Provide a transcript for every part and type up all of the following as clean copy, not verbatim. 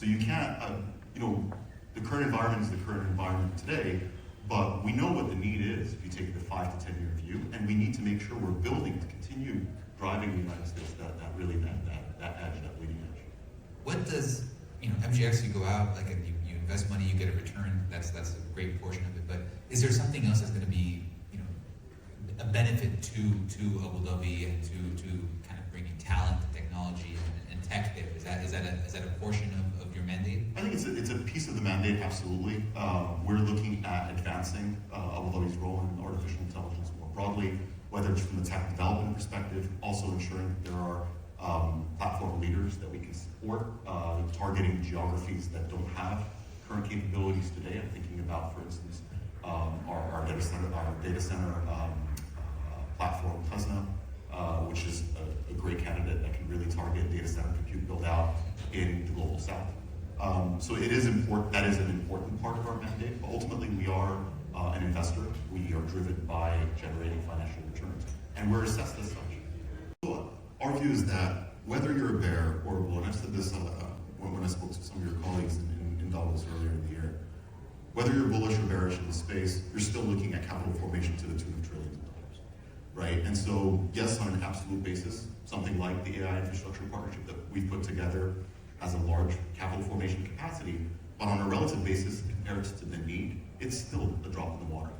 So you can't, the current environment is the current environment today, but we know what the need is if you take the 5 to 10 year view, and we need to make sure we're building to continue driving the United States that edge, that leading edge. What does, MGX, you go out, like you invest money, you get a return, that's a great portion of it, but is there something else that's going to be, a benefit to Abu Dhabi and to kind of bringing talent, technology, and tech there? Is that a portion of your mandate? I think it's a piece of the mandate, absolutely. We're looking at advancing Abu Dhabi's role in artificial intelligence more broadly, whether it's from the tech development perspective, also ensuring that there are platform leaders that we can support, targeting geographies that don't have current capabilities today. I'm thinking about, for instance, our data center platform, Tesla, which is a great candidate that can really target data center compute build out in the global south. So it is important. That is an important part of our mandate. But ultimately, we are an investor. We are driven by generating financial returns, and we're assessed as such. So our view is that whether you're a bear or a bull, and I've said this when I spoke to some of your colleagues in Davos earlier in the year, whether you're bullish or bearish in the space, you're still looking at capital formation to the tune of trillions of dollars, right? And so, yes, on an absolute basis, something like the AI infrastructure partnership that we've put together has a large capital formation capacity, but on a relative basis, compared to the need, it's still a drop in the water.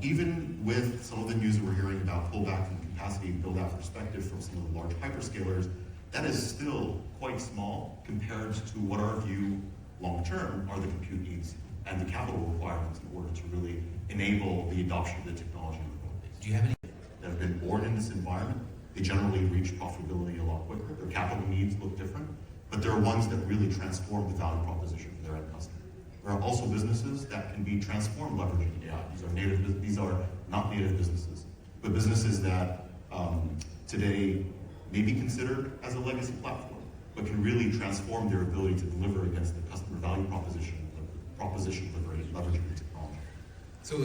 Even with some of the news that we're hearing about pullback from capacity build-out perspective from some of the large hyperscalers, that is still quite small compared to what our view long-term are the compute needs and the capital requirements in order to really enable the adoption of the technology in the code base. Do you have any that have been born in this environment? They generally reach profitability a lot quicker. Their capital needs look different, but there are ones that really transform the value proposition for their end customer. There are also businesses that can be transformed leveraging AI. These are not native businesses, but businesses that today may be considered as a legacy platform, but can really transform their ability to deliver against the customer value proposition leveraging the technology. So is